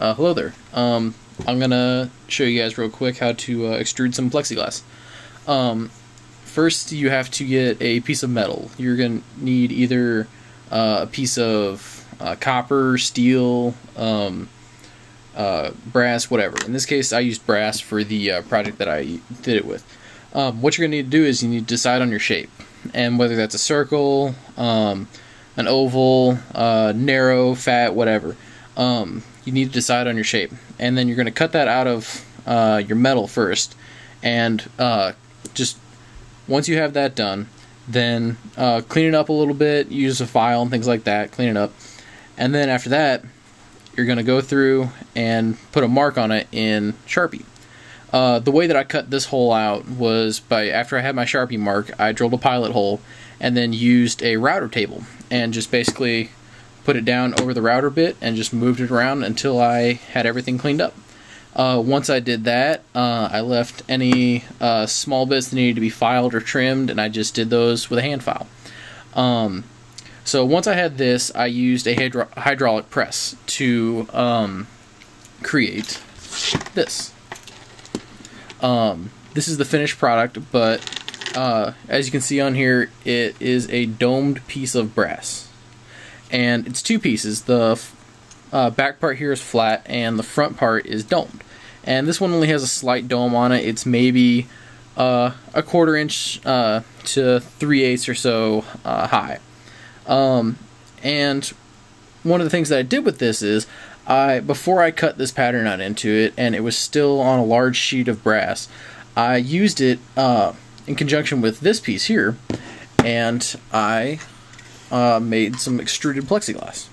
Hello there. I'm gonna show you guys real quick how to extrude some plexiglass. First, you have to get a piece of metal. You're gonna need either a piece of copper, steel, brass, whatever. In this case, I used brass for the project that I did it with. What you're gonna need to do is you need to decide on your shape, and whether that's a circle, an oval, narrow, fat, whatever. You need to decide on your shape, and then you're going to cut that out of your metal first, and just once you have that done, then clean it up a little bit, use a file and things like that, clean it up, and then after that you're going to go through and put a mark on it in Sharpie. The way that I cut this hole out was after I had my Sharpie mark, I drilled a pilot hole and then used a router table and just basically put it down over the router bit and just moved it around until I had everything cleaned up. Once I did that, I left any small bits that needed to be filed or trimmed, and I just did those with a hand file. So once I had this, I used a hydraulic press to create this. This is the finished product, but as you can see on here, it is a domed piece of brass. And it's two pieces. The back part here is flat and the front part is domed. And this one only has a slight dome on it. It's maybe a 1/4 inch to 3/8 or so high. And one of the things that I did with this is before I cut this pattern out into it, and it was still on a large sheet of brass, I used it in conjunction with this piece here, and I made some extruded plexiglass.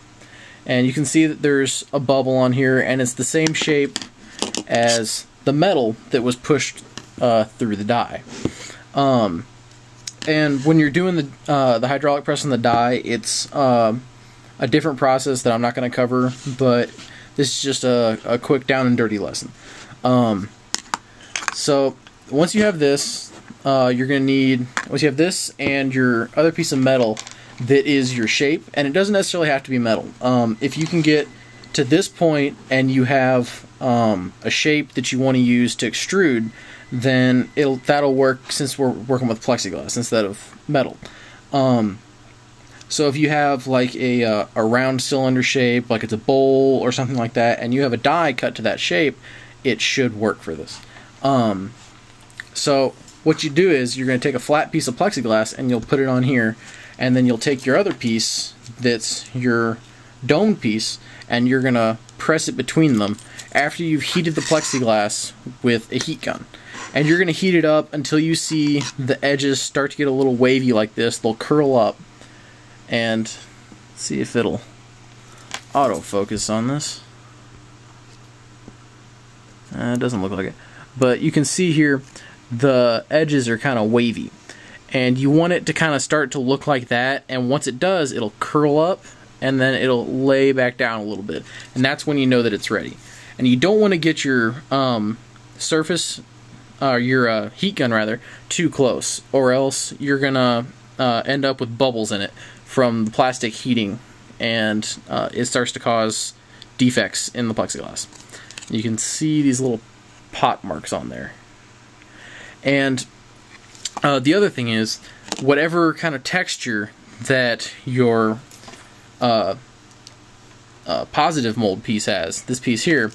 And you can see that there's a bubble on here, and it's the same shape as the metal that was pushed through the die. And when you're doing the hydraulic press on the die, it's a different process that I'm not going to cover, but this is just a quick down and dirty lesson. So once you have this, you're going to need, once you have this and your other piece of metal that is your shape, and it doesn't necessarily have to be metal. If you can get to this point and you have a shape that you want to use to extrude, then that'll work, since we're working with plexiglass instead of metal. So if you have like a round cylinder shape, like it's a bowl or something like that, and you have a die cut to that shape, it should work for this. So what you do is you're going to take a flat piece of plexiglass and you'll put it on here, and then you'll take your other piece that's your domed piece and you're going to press it between them after you've heated the plexiglass with a heat gun. And you're going to heat it up until you see the edges start to get a little wavy like this. They'll curl up. And see if it'll autofocus on this. It doesn't look like it. But you can see here the edges are kind of wavy. And you want it to kind of start to look like that, and once it does, it'll curl up and then it'll lay back down a little bit, and that's when you know that it's ready. And you don't want to get your surface, your heat gun rather, too close, or else you're gonna end up with bubbles in it from the plastic heating, and it starts to cause defects in the plexiglass. You can see these little pot marks on there. And the other thing is, whatever kind of texture that your positive mold piece has, this piece here,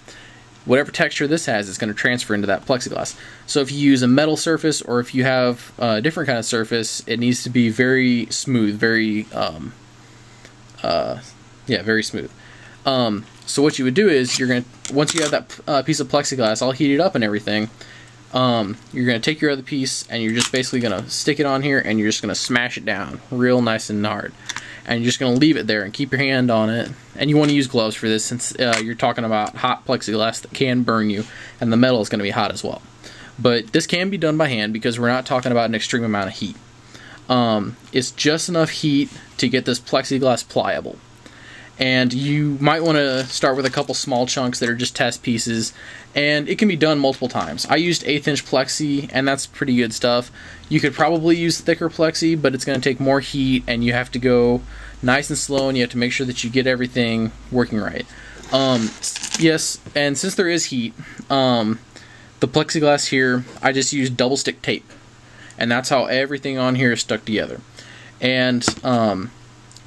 whatever texture this has is going to transfer into that plexiglass. So if you use a metal surface, or if you have a different kind of surface, it needs to be very smooth, very very smooth. So what you would do is, you're going to, once you have that piece of plexiglass all heated up and everything, you're going to take your other piece and you're just basically going to stick it on here, and you're just going to smash it down real nice and hard. And you're just going to leave it there and keep your hand on it. And you want to use gloves for this, since you're talking about hot plexiglass that can burn you, and the metal is going to be hot as well. But this can be done by hand because we're not talking about an extreme amount of heat. It's just enough heat to get this plexiglass pliable. And you might want to start with a couple small chunks that are just test pieces, and it can be done multiple times. I used 1/8 inch plexi, and that's pretty good stuff. You could probably use thicker plexi, but it's going to take more heat, and you have to go nice and slow, and you have to make sure that you get everything working right. Yes, and since there is heat, the plexiglass here, I just use double stick tape, and that's how everything on here is stuck together. And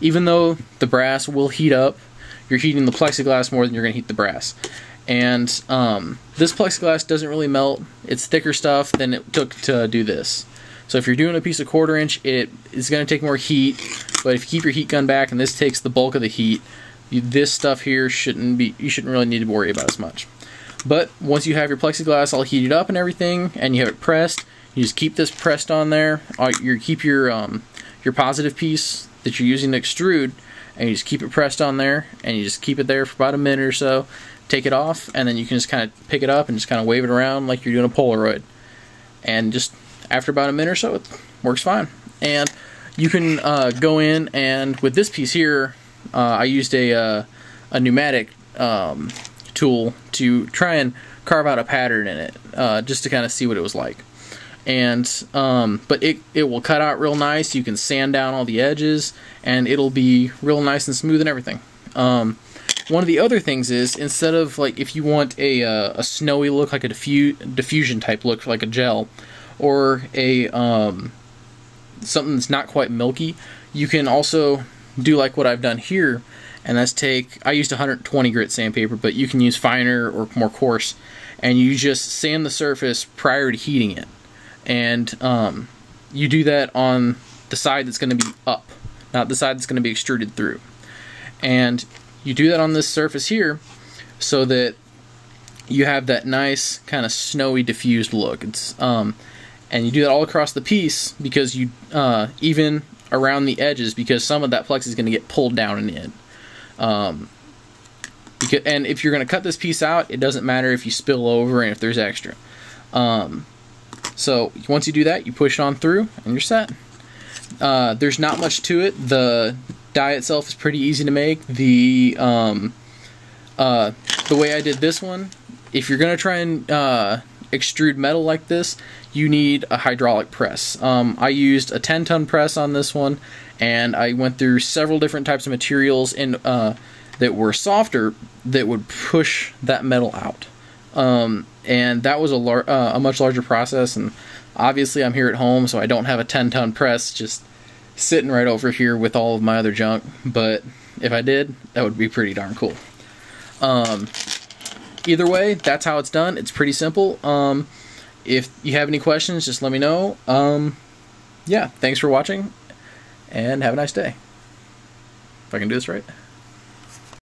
even though the brass will heat up, you're heating the plexiglass more than you're going to heat the brass. And this plexiglass doesn't really melt. It's thicker stuff than it took to do this. So if you're doing a piece of 1/4 inch, it is going to take more heat. But if you keep your heat gun back and this takes the bulk of the heat, this stuff here you shouldn't really need to worry about as much. But once you have your plexiglass all heated up and everything, and you have it pressed, you just keep this pressed on there. You keep your positive piece that you're using to extrude, and you just keep it pressed on there, and you just keep it there for about a minute or so. Take it off, and then you can just kind of pick it up and just kind of wave it around like you're doing a Polaroid. And just after about a minute or so, it works fine. And you can go in, and with this piece here, I used a pneumatic tool to try and carve out a pattern in it, just to kind of see what it was like. And but it will cut out real nice. You can sand down all the edges, and it'll be real nice and smooth and everything. One of the other things is, instead of, like, if you want a snowy look, like a diffusion type look, like a gel, or a something that's not quite milky, you can also do like what I've done here, and that's I used 120 grit sandpaper, but you can use finer or more coarse, and you just sand the surface prior to heating it. And you do that on the side that's going to be up, not the side that's going to be extruded through. And you do that on this surface here so that you have that nice kind of snowy diffused look. It's and you do that all across the piece, because you even around the edges, because some of that plex is going to get pulled down and in. And if you're going to cut this piece out, it doesn't matter if you spill over and if there's extra. So once you do that, you push it on through and you're set. There's not much to it. The die itself is pretty easy to make. The way I did this one, if you're going to try and extrude metal like this, you need a hydraulic press. I used a 10-ton press on this one, and I went through several different types of materials that were softer that would push that metal out. And that was a much larger process, and obviously I'm here at home, so I don't have a 10-ton press just sitting right over here with all of my other junk, but if I did, that would be pretty darn cool. Either way, that's how it's done. It's pretty simple. If you have any questions, just let me know. Yeah, thanks for watching, and have a nice day. If I can do this right.